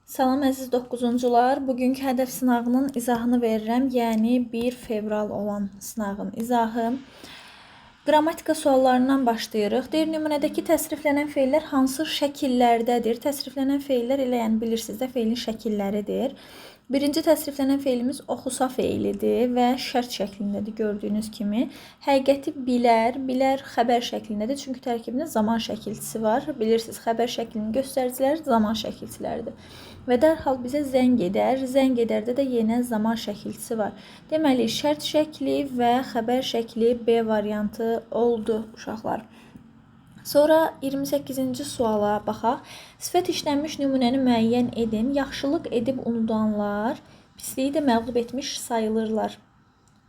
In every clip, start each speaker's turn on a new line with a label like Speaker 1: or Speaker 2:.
Speaker 1: Salam əziz 9-cular. Bugünkü hədəf sınağının izahını verirəm. Yəni 1 fevral olan sınağın izahı. Qrammatika suallarından başlayırıq. Deyir, nümunədəki təsriflənən feillər hansı şəkillərdədir? Təsriflənən feillər elə yəni bilirsiniz də feilin şəkilləridir. Birinci təsriflənən feilimiz oxusa feilidir və şərt şəklindədir gördüyünüz kimi. Həqiqəti bilər, bilər xəbər şəklindədir. Çünki tərkibində zaman şəkilçisi var. Bilirsiniz, xəbər şəklinin göstəriciləri zaman şəkilçiləridir. Və dərhal bizə zəng edər. Zəng edərdə də yenə zaman şəkilçisi var. Deməli, şərt şəkli və xəbər şəkli B variantı oldu uşaqlar. Sonra 28-ci suala baxaq. Sifət işlənmiş nümunəni müəyyən edin. Yaxşılıq edib unudanlar pisliyi də məğlub etmiş sayılırlar.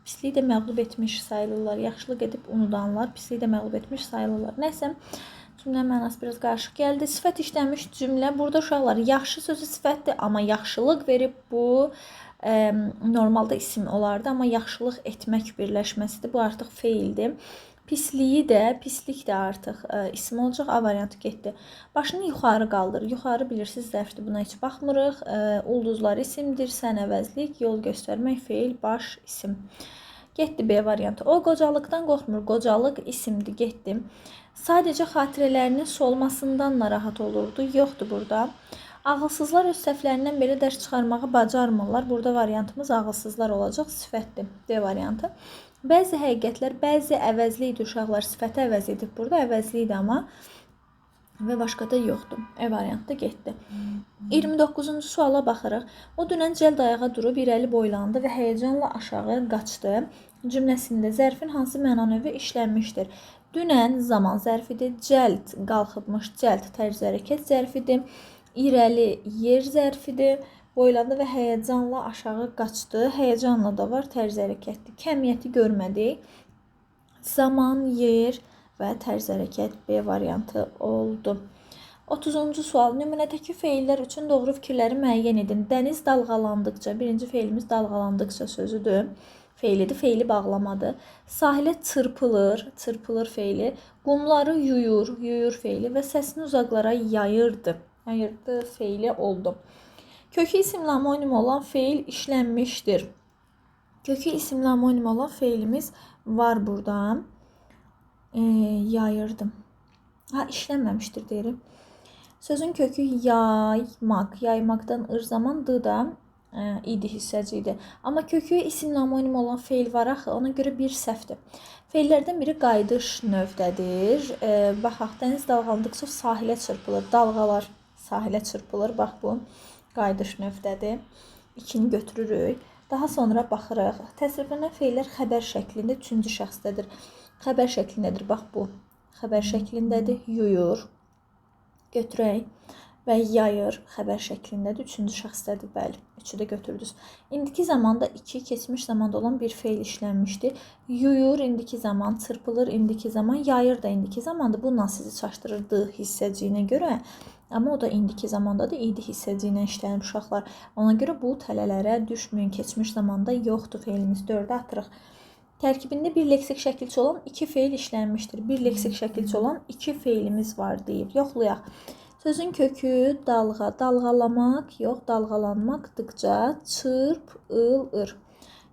Speaker 1: Pisliyi də məğlub etmiş sayılırlar. Yaxşılıq edib unudanlar pisliyi də məğlub etmiş sayılırlar. Nəsə, cümlə mənası biraz qarışıq gəldi. Sifət işlənmiş cümlə. Burada uşaqlar yaxşı sözü sifətdir, amma yaxşılıq verib bu normalda isim olardı, amma yaxşılıq etmək birləşməsidir. Bu artıq feildir. Pisliyi də, pislik də artıq isim olacaq. A variantı getdi. Başını yuxarı qaldır. Yuxarı bilirsiniz zərfdir. Buna heç baxmırıq. Ulduzlar isimdir. Sən əvəzlik, yol göstərmək, feil, baş, isim. Getdi B variantı. O qocalıqdan qorxmur. Qocalıq isimdir. Getdi. Sadəcə xatirələrinin solmasından narahat olurdu. Yoxdur burada. Ağılsızlar öz səhvlərindən belə dərs çıxarmağı bacarmırlar. Burada variantımız ağılsızlar olacaq. Sifətdir. D variantı. Bəzi həqiqətlər, bəzi əvəzli idi uşaqlar. Sifəti əvəz edib burada. Əvəzli idi amma və başqa da yoxdur. E variantı getdi. 29-cu suala baxırıq. O dünən cəld ayağa durub irəli boylandı və həyəcanla aşağı qaçdı. Cümləsində zərfin hansı məna növü işlənmişdir? Dünən zaman zərfidir. Cəld qalxıbmış. Cəld tərz hərəkət zərfidir. İrəli yer zərfidir. Boylandı və həyəcanla aşağı qaçdı. Həyəcanla da var, tərz hərəkətdir. Kəmiyyəti görmədik. Zaman, yer və tərz hərəkət B variantı oldu. 30-cu sual. Nümunədəki feillər üçün doğru fikirləri müəyyən edin. Dəniz dalğalandıqca, birinci feilimiz dalğalandıqca sözüdür. Feilidir, feili bağlamadır. Sahilə çırpılır, çırpılır feili. Qumları yuyur, yuyur feili və səsini uzaqlara yayırdı. Yayırdı feili oldu. Kökü isimli amonim olan feil işlənmişdir. Kökü isimli amonim olan feilimiz var burada. Yayırdım. İşlənməmişdir deyirim. Sözün kökü yaymaq. Yaymaqdan ır zaman d da idi hissəci idi. Amma kökü isimli amonim olan feil var axı. Ona görə bir səhvdir. Feillərdən biri qayıdış növdədir. Baxaq, dəniz dalğalandıqca sahilə çırpılır. Dalğalar sahilə çırpılır. Bax bu. Qayıdış növdədir. 2-ni götürürük. Daha sonra baxırıq. Təsriflənən feillər xəbər şəklində 3-cü şəxsdədir. Xəbər şəklindədir. Bax bu. Xəbər şəklindədir. Yuyur. Götürək. Və yayır. Xəbər şəklindədir. 3-cü şəxsdədir. Bəli. 3-ü də götürdünüz. İndiki zamanda 2, keçmiş zamanda olan bir feil işlənmişdir. Yuyur indiki zaman, çırpılır indiki zaman, yayır da indiki zamandır. Bununla sizi çaşdırırdı hissəciyinə görə. Amma o da indiki zamandadır, idi hissəci ilə işlənir uşaqlar. Ona görə bu tələlərə düşməyin. Keçmiş zamanda yoxdur feilimiz. 4-ə atırıq. Tərkibində bir leksik şəkilçi olan 2 feil işlənmişdir. Bir leksik şəkilçi olan 2 feilimiz var deyir. Yoxlayaq. Sözün kökü dalğa, dalğalamaq, yox, dalğalanmaqdıqca çırp, ır.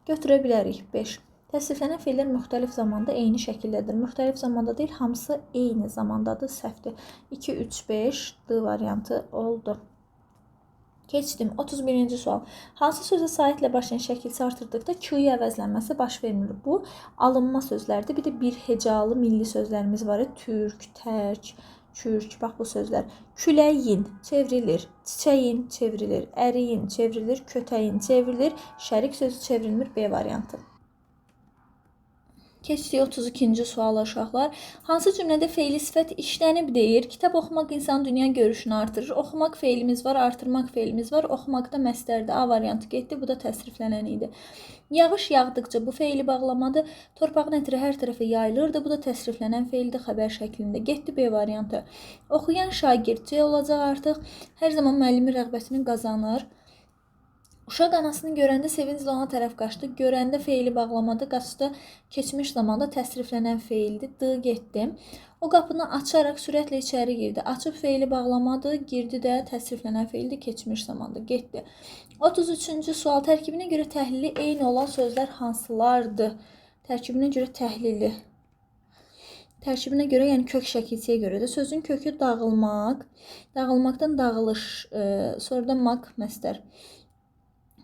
Speaker 1: Götürə bilərik. 5. Təsriflənən feillər müxtəlif zamanda eyni şəkildədir. Müxtəlif zamanda deyil, hamısı eyni zamandadır, səhvdir. 2, 3, 5 D variantı oldu. Keçdim. 31-ci sual. Hansı sözə saitlə başlayan şəkilçi artırdıqda Q-yu əvəzlənməsi baş vermir? Bu, alınma sözlərdir. Bir də bir hecalı milli sözlərimiz var. Türk, tərk, kürk. Bax bu sözlər. Küləyin çevrilir, çiçəyin çevrilir, əriyin çevrilir, kötəyin çevrilir, şərik sözü çevrilmir. B variantı. Keçdik 32-ci suala uşaqlar. Hansı cümlədə feili sifət işlənib deyir? Kitab oxumaq insanın dünya görüşünü artırır. Oxumaq feilimiz var, artırmaq feilimiz var. Oxumaqda məstərdir. A variantı getdi. Bu da təsriflənən idi. Yağış yağdıqca bu feili bağlamadı. Torpağın ətri hər tərəfə yayılırdı. Bu da təsriflənən feildir xəbər şəklində. Getdi B variantı. Oxuyan şagird C olacaq artıq. Hər zaman müəllimin rəğbətini qazanır. Uşaq anasını görəndə sevinclə ona tərəf qaçdı. Görəndə feili bağlamadı, qaçdı. Keçmiş zamanda təsriflənən feildir. D getdi. O qapını açaraq sürətlə içəri girdi. Açıb feili bağlamadı, girdi də təsriflənən feildir. Keçmiş zamanda getdi. 33-cü sual. Tərkibinə görə təhlili eyni olan sözlər hansılardır? Tərkibinə görə təhlili. Tərkibinə görə, yəni kök şəkilçiyə görə də sözün kökü dağılmaq, dağılmaqdan dağılış, sonradan maq məstər.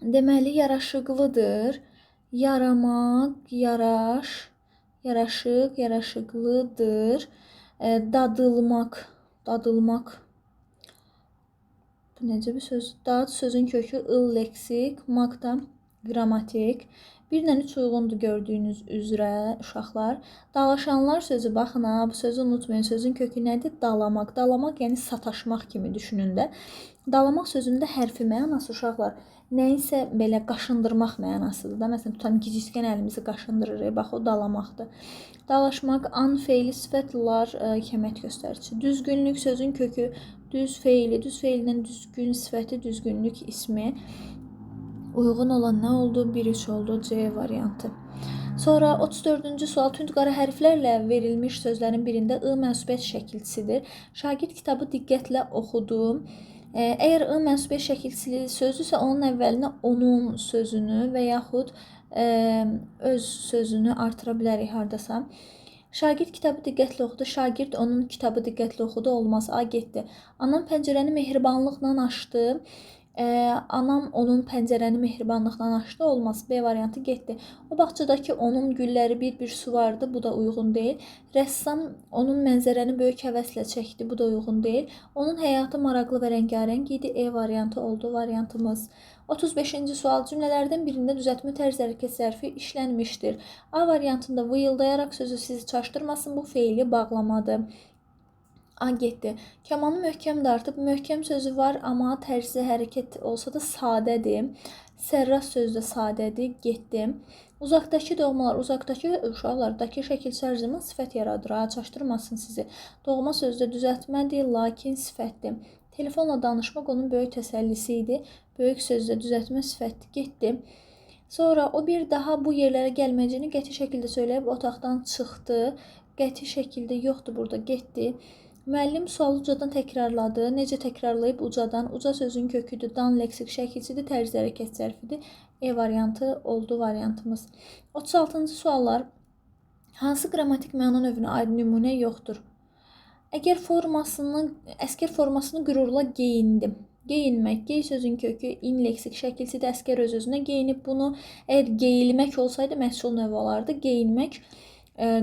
Speaker 1: Deməli, yaraşıqlıdır. Yaramaq, yaraşıq, yaraşıqlıdır. Dadılmaq, dadılmaq. Bu necə bir söz? Dad sözün kökü ıl leksik, maq da qrammatik. 1-dən 3 uyğundur gördüyünüz üzrə uşaqlar. Dalaşanlar sözü baxın ha, bu sözü unutmayın. Sözün kökü nədir? Dalamaq. Dalamaq yəni sataşmaq kimi düşünün də. Dalamaq sözündə hərfi mənası uşaqlar nəyinsə belə qaşındırmaq mənasıdır da. Məsələn, tutam giciskən əlimizi qaşındırırıq. Bax, o dalamaqdır. Dalaşmaq, an, feili, sifətlər, kəmət göstərici. Düzgünlük sözün kökü düz feili, düz feilindən düzgün sifəti, düzgünlük ismi. Uyğun olan nə oldu? 1-3 oldu. C variantı. Sonra 34-cü sual. Tünd-qara hərflərlə verilmiş sözlərin birində I mənsubiyyət şəkilçisidir. Şagird kitabı diqqətlə oxudu. Əgər I mənsubiyyət şəkilçili sözdürsə, onun əvvəlinə onun sözünü və yaxud öz sözünü artıra bilərik hardasa. Şagird kitabı diqqətlə oxudu. Şagird onun kitabı diqqətlə oxudu. Olmaz. A getdi. Anam pəncərəni mehribanlıqla açdı. Anam onun pəncərəni mehribanlıqla açdı. Olmaz. B variantı getdi. O bağçadakı onun gülləri bir su vardı. Bu da uyğun deyil. Rəssam onun mənzərəni böyük həvəslə çəkdi. Bu da uyğun deyil. Onun həyatı maraqlı və rəngarəng idi. E variantı oldu variantımız. 35-ci sual. Cümlələrdən birində düzəltmə tərz hərəkət zərfi işlənmişdir. A variantında vıyıldayaraq sözü sizi çaşdırmasın. Bu feili bağlamadı. A getdi. Kamanı möhkəm dartıb. Möhkəm sözü var, amma tərzi hərəkət olsa da sadədir. Sərras sözü də sadədir. Getdi. Uzaqdakı doğmalar, uzaqdakı uşaqlardakı şəkilçi hər zaman sifət yaradır. Çaşdırmasın sizi. Doğma sözdə düzəltmədir, lakin sifətdir. Telefonla danışmaq onun böyük təsəllisi idi. Böyük sözdə düzəltmə sifətdir. Getdi. Sonra o bir daha bu yerlərə gəlməyəcəyini qəti şəkildə söyləyib otaqdan çıxdı. Qəti şəkildə yoxdur burada. Getdi. Müəllim sualı ucadan təkrarladı. Necə təkrarlayıb ucadan? Uca sözün köküdür. Dan leksik şəkilçidir. Tərzi hərəkət zərfidir. E variantı oldu variantımız. 36-cı suallar. Hansı qrammatik məna növünə aid nümunə yoxdur? Əgər əskər formasını qürurla geyindim. Geyinmək, gey sözün kökü in leksik şəkilçidir. Əskər öz-özünə geyinib bunu. Əgər geyilmək olsaydı məhsul növü olardı. Geyinmək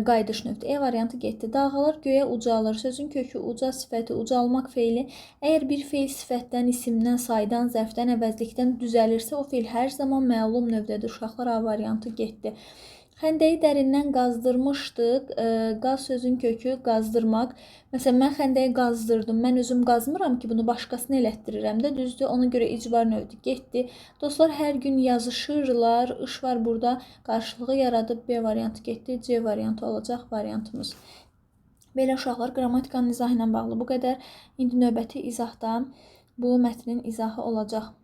Speaker 1: qayıdış növdür. E variantı getdi. Dağlar göyə ucalır. Sözün kökü uca sifəti, ucalmaq feili. Əgər bir feil sifətdən, isimdən, saydan, zərfdən, əvəzlikdən düzəlirsə, o feil hər zaman məlum növdədir. Uşaqlar A variantı getdi. Xəndəyi dərindən qazdırmışdıq. Qaz sözün kökü qazdırmaq. Məsələn, mən xəndəyi qazdırdım. Mən özüm qazmıram ki, bunu başqasına elətdirirəm də. Düzdür, ona görə icbar növdür. Getdi. Dostlar hər gün yazışırlar. İş var burada. Qarşılığı yaradıb B variantı getdi. C variantı olacaq variantımız. Belə uşaqlar, qrammatikanın izahı ilə bağlı bu qədər. İndi növbəti izahda bu mətnin izahı olacaq.